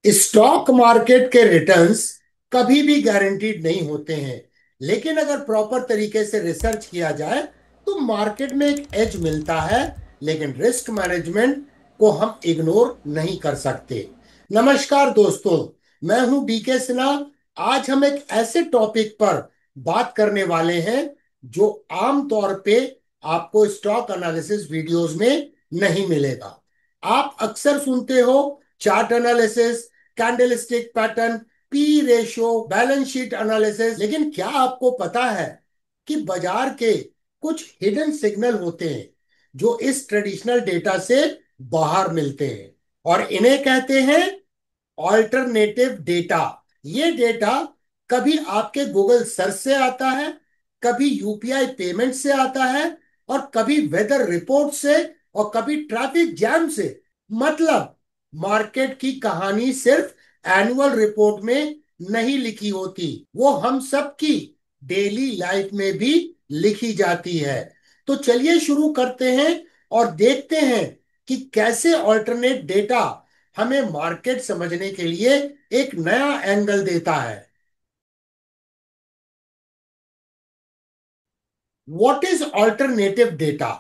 Stock market के returns कभी भी गारंटीड नहीं होते हैं। लेकिन अगर प्रॉपर तरीके से रिसर्च किया जाए तो मार्केट में एक एज मिलता है। लेकिन रिस्क मैनेजमेंट को हम इग्नोर नहीं कर सकते। नमस्कार दोस्तों, मैं हूं बीके सिन्हा। आज हम एक ऐसे टॉपिक पर बात करने वाले हैं जो आमतौर पे आपको स्टॉक एनालिसिस वीडियोस में नहीं मिलेगा। आप अक्सर सुनते हो chart analysis, candlestick pattern, P ratio, balance sheet analysis, लेकिन क्या आपको पता है कि बाजार के कुछ हिडन सिग्नल होते हैं जो इस ट्रेडिशनल डेटा से बाहर मिलते हैं और इन्हें कहते हैं ऑल्टरनेटिव डेटा। ये डेटा कभी आपके गूगल सर्च से आता है, कभी यूपीआई पेमेंट से आता है, और कभी वेदर रिपोर्ट से, और कभी ट्रैफिक जैम से। मतलब मार्केट की कहानी सिर्फ एनुअल रिपोर्ट में नहीं लिखी होती, वो हम सब की डेली लाइफ में भी लिखी जाती है। तो चलिए शुरू करते हैं और देखते हैं कि कैसे ऑल्टरनेट डेटा हमें मार्केट समझने के लिए एक नया एंगल देता है। What is alternative data?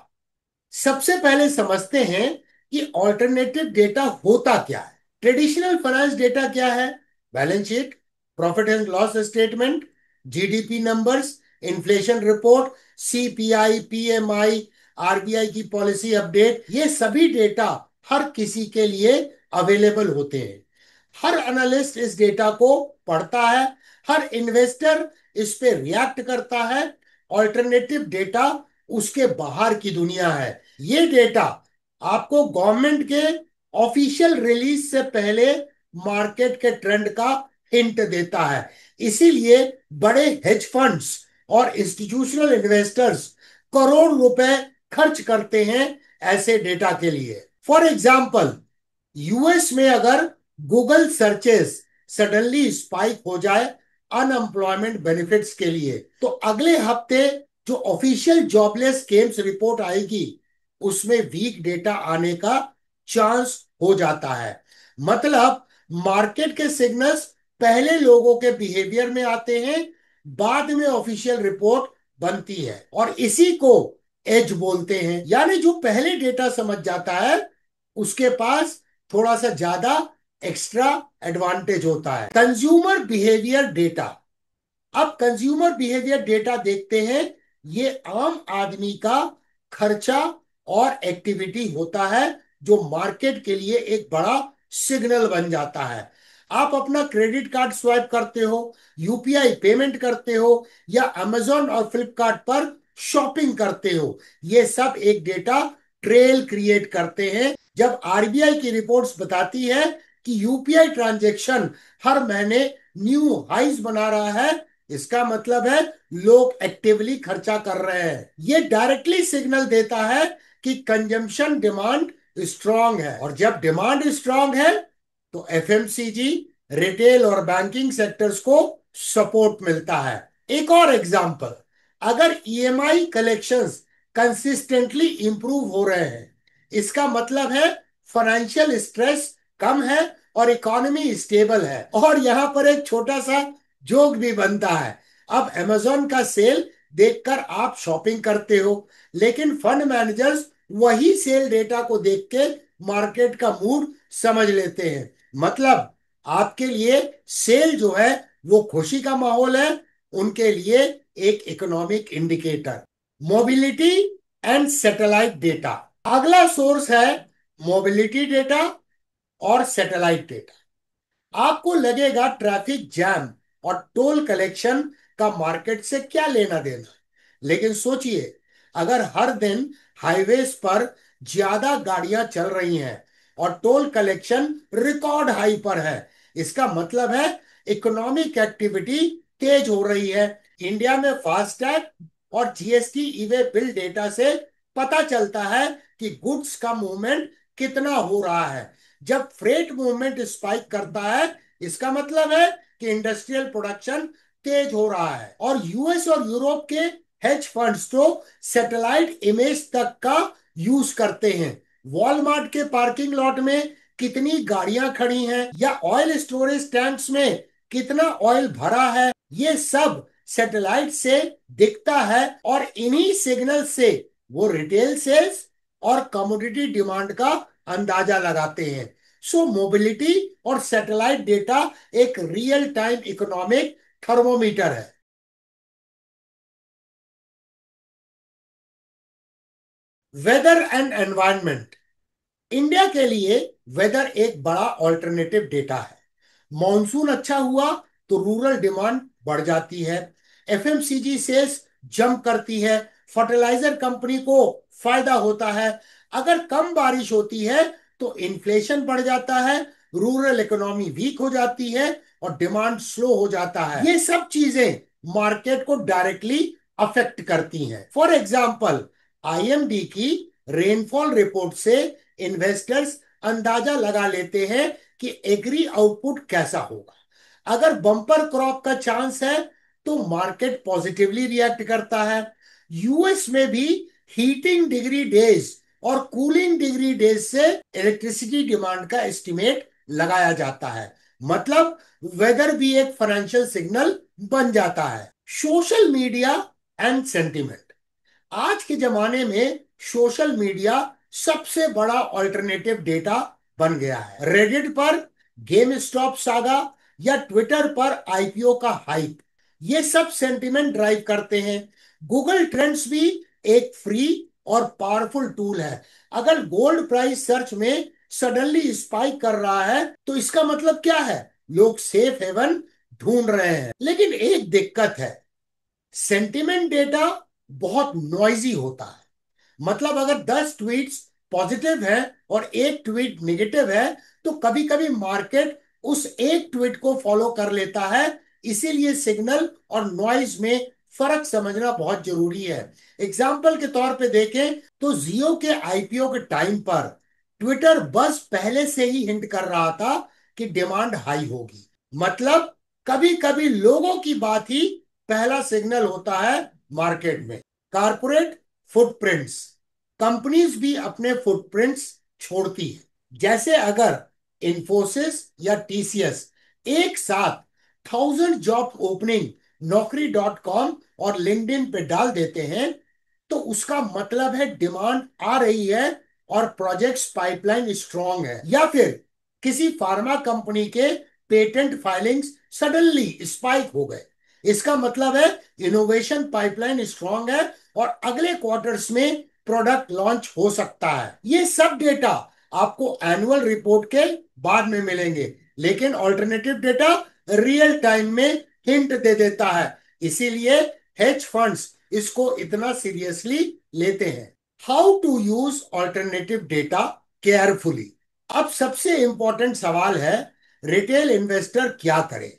सबसे पहले समझते हैं कि ऑल्टरनेटिव डेटा होता क्या है। ट्रेडिशनल फाइनेंस डेटा क्या है? Balance sheet, profit and loss statement, GDP numbers, inflation report, CPI, PMI, RBI की पॉलिसी अपडेट। ये सभी डेटा हर किसी के लिए अवेलेबल होते हैं। हर एनालिस्ट इस डेटा को पढ़ता है, हर इन्वेस्टर इस पे रिएक्ट करता है। ऑल्टरनेटिव डेटा उसके बाहर की दुनिया है। ये डेटा आपको गवर्नमेंट के ऑफिशियल रिलीज से पहले मार्केट के ट्रेंड का हिंट देता है। इसीलिए बड़े हेज फंड्स और इंस्टीट्यूशनल इन्वेस्टर्स करोड़ रुपए खर्च करते हैं ऐसे डेटा के लिए। फॉर एग्जाम्पल, यूएस में अगर गूगल सर्चेस सडनली स्पाइक हो जाए अनएम्प्लॉयमेंट बेनिफिट्स के लिए, तो अगले हफ्ते जो ऑफिशियल जॉबलेस क्लेम्स रिपोर्ट आएगी उसमें वीक डेटा आने का चांस हो जाता है। मतलब मार्केट के सिग्नल्स पहले लोगों के बिहेवियर में आते हैं, बाद में ऑफिशियल रिपोर्ट बनती है, और इसी को एज बोलते हैं। यानी जो पहले डेटा समझ जाता है उसके पास थोड़ा सा ज्यादा एक्स्ट्रा एडवांटेज होता है। Consumer behaviour data. अब कंज्यूमर बिहेवियर डेटा देखते हैं। ये आम आदमी का खर्चा और एक्टिविटी होता है जो मार्केट के लिए एक बड़ा सिग्नल बन जाता है। आप अपना क्रेडिट कार्ड स्वाइप करते हो, यूपीआई पेमेंट करते हो, या अमेजोन और फ्लिपकार्ट पर शॉपिंग करते हो, ये सब एक डेटा ट्रेल क्रिएट करते हैं। जब आरबीआई की रिपोर्ट्स बताती है कि यूपीआई ट्रांजैक्शन हर महीने न्यू हाइज बना रहा है, इसका मतलब है लोग एक्टिवली खर्चा कर रहे हैं। ये डायरेक्टली सिग्नल देता है कि कंजम्पशन डिमांड स्ट्रांग है, और जब डिमांड स्ट्रांग है तो एफएमसीजी, रिटेल और बैंकिंग सेक्टर्स को सपोर्ट मिलता है। एक और एग्जांपल, अगर ईएमआई कलेक्शंस कंसिस्टेंटली इंप्रूव हो रहे हैं, इसका मतलब है फाइनेंशियल स्ट्रेस कम है और इकोनॉमी स्टेबल है। और यहां पर एक छोटा सा जोक भी बनता है। अब अमेजोन का सेल देखकर आप शॉपिंग करते हो, लेकिन फंड मैनेजर्स वही सेल डेटा को देख के मार्केट का मूड समझ लेते हैं। मतलब आपके लिए सेल जो है वो खुशी का माहौल है, उनके लिए एक economic indicator. Mobility and satellite data. अगला सोर्स है मोबिलिटी डेटा और सैटेलाइट डेटा। आपको लगेगा ट्रैफिक जैम और टोल कलेक्शन का मार्केट से क्या लेना देना, लेकिन सोचिए, अगर हर दिन हाईवेज पर ज्यादा गाड़ियां चल रही हैं और टोल कलेक्शन रिकॉर्ड हाई पर है, इसका मतलब है इकोनॉमिक एक्टिविटी तेज हो रही है। इंडिया में फास्टैग और जीएसटी ई वे बिल डेटा से पता चलता है कि गुड्स का मूवमेंट कितना हो रहा है। जब फ्रेट मूवमेंट स्पाइक करता है, इसका मतलब है कि इंडस्ट्रियल प्रोडक्शन तेज हो रहा है। और यूएस और यूरोप के हेज फंड्स तो सैटेलाइट इमेज तक का यूज करते हैं। वॉलमार्ट के पार्किंग लॉट में कितनी गाड़ियां खड़ी हैं या ऑयल स्टोरेज टैंक्स में कितना ऑयल भरा है, ये सब सैटेलाइट से दिखता है। और इन्हीं सिग्नल से वो रिटेल सेल्स और कमोडिटी डिमांड का अंदाजा लगाते हैं। सो मोबिलिटी और सैटेलाइट डेटा एक रियल टाइम इकोनॉमिक थर्मोमीटर है। वेदर एंड एनवायरनमेंट, इंडिया के लिए वेदर एक बड़ा ऑल्टरनेटिव डेटा है। मॉनसून अच्छा हुआ तो रूरल डिमांड बढ़ जाती है, एफएमसीजी सेल्स जंप करती है, फर्टिलाइजर कंपनी को फायदा होता है। अगर कम बारिश होती है तो इन्फ्लेशन बढ़ जाता है, रूरल इकोनॉमी वीक हो जाती है और डिमांड स्लो हो जाता है। ये सब चीजें मार्केट को डायरेक्टली अफेक्ट करती हैं। फॉर एग्जाम्पल, आईएमडी की रेनफॉल रिपोर्ट से इन्वेस्टर्स अंदाजा लगा लेते हैं कि एग्री आउटपुट कैसा होगा। अगर बम्पर क्रॉप का चांस है तो मार्केट पॉजिटिवली रिएक्ट करता है। यूएस में भी हीटिंग डिग्री डेज और कूलिंग डिग्री डेज से इलेक्ट्रिसिटी डिमांड का एस्टिमेट लगाया जाता है। मतलब वेदर भी एक फाइनेंशियल सिग्नल बन जाता है। सोशल मीडिया एंड सेंटिमेंट, आज के जमाने में सोशल मीडिया सबसे बड़ा ऑल्टरनेटिव डेटा बन गया है। रेडिट पर गेम स्टॉप सागा या ट्विटर पर आईपीओ का हाइप, ये सब सेंटिमेंट ड्राइव करते हैं। गूगल ट्रेंड्स भी एक फ्री और पावरफुल टूल है। अगर गोल्ड प्राइस सर्च में सडनली स्पाइक कर रहा है तो इसका मतलब क्या है? लोग सेफ हेवन ढूंढ रहे हैं। लेकिन एक दिक्कत है, सेंटिमेंट डेटा बहुत नॉइजी होता है। मतलब अगर 10 ट्वीट्स पॉजिटिव है और एक ट्वीट नेगेटिव है तो कभी कभी मार्केट उस एक ट्वीट को फॉलो कर लेता है। इसीलिए सिग्नल और नॉइज में फर्क समझना बहुत जरूरी है। एग्जाम्पल के तौर पे देखें तो जियो के आईपीओ के टाइम पर ट्विटर बस पहले से ही हिंट कर रहा था कि डिमांड हाई होगी। मतलब कभी कभी लोगों की बात ही पहला सिग्नल होता है मार्केट में। कारपोरेट फुटप्रिंट्स, कंपनीज भी अपने फुटप्रिंट्स छोड़ती है। जैसे अगर इंफोसिस या टीसीएस एक साथ 1000 जॉब ओपनिंग नौकरी.com और लिंक्डइन पे डाल देते हैं तो उसका मतलब है डिमांड आ रही है और प्रोजेक्ट्स पाइपलाइन स्ट्रांग है। या फिर किसी फार्मा कंपनी के पेटेंट फाइलिंग्स सडनली स्पाइक हो गए, इसका मतलब है इनोवेशन पाइपलाइन स्ट्रांग है और अगले क्वार्टर्स में प्रोडक्ट लॉन्च हो सकता है। ये सब डेटा आपको एनुअल रिपोर्ट के बाद में मिलेंगे, लेकिन ऑल्टरनेटिव डेटा रियल टाइम में हिंट दे देता है। इसीलिए हेज फंड्स इसको इतना सीरियसली लेते हैं। How to use alternative data carefully, अब सबसे इंपॉर्टेंट सवाल है, रिटेल इन्वेस्टर क्या करे?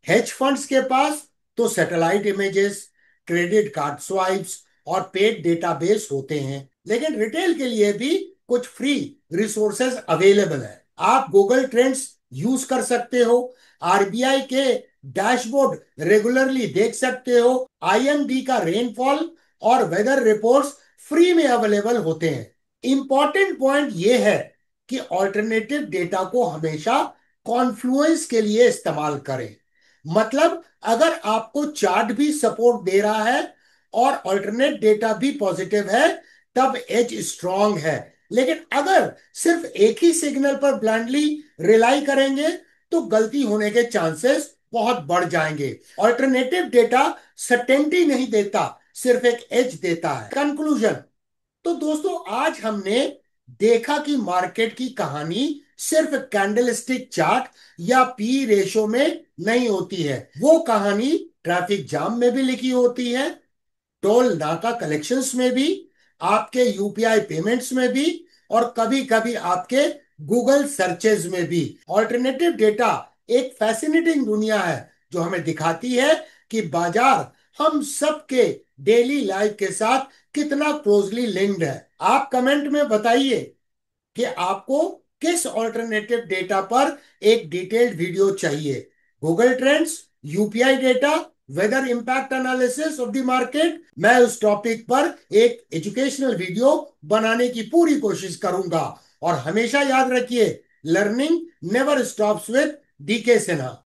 हेज फंड्स के पास तो satellite images, credit card swipes और पेड डेटाबेस होते हैं। लेकिन रिटेल के लिए भी कुछ फ्री रिसोर्सेज अवेलेबल है। आप गूगल ट्रेंड्स यूज कर सकते हो, आरबीआई के डैशबोर्ड रेगुलरली देख सकते हो, आईएमडी का रेनफॉल और वेदर रिपोर्ट्स फ्री में अवेलेबल होते हैं। इंपॉर्टेंट पॉइंट यह है कि ऑल्टरनेटिव डेटा को हमेशा कॉन्फ्लुएंस के लिए इस्तेमाल करें। मतलब अगर आपको चार्ट भी सपोर्ट दे रहा है और अल्टरनेट डेटा भी पॉजिटिव है तब एज स्ट्रांग है। लेकिन अगर सिर्फ एक ही सिग्नल पर ब्लाइंडली रिलाई करेंगे तो गलती होने के चांसेस बहुत बढ़ जाएंगे। अल्टरनेटिव डेटा सर्टेनिटी नहीं देता, सिर्फ एक एज देता है। कंक्लूजन, तो दोस्तों आज हमने देखा कि मार्केट की कहानी सिर्फ कैंडलस्टिक चार्ट या पी रेशो में नहीं होती है। वो कहानी ट्रैफिक जाम में भी लिखी होती है, टोल नाका कलेक्शंस में भी, आपके यूपीआई पेमेंट्स में भी और कभी कभी आपके गूगल सर्चेज में भी। ऑल्टरनेटिव डेटा एक फैसिनेटिंग दुनिया है जो हमें दिखाती है कि बाजार हम सबके डेली लाइफ के साथ कितना क्लोजली लिंक्ड है। आप कमेंट में बताइए कि आपको किस ऑल्टरनेटिव डेटा पर एक डिटेल्ड वीडियो चाहिए। Google trends, UPI data, weather impact analysis of the market, मैं उस टॉपिक पर एक एजुकेशनल वीडियो बनाने की पूरी कोशिश करूंगा। और हमेशा याद रखिए, learning never stops with DK Sinha.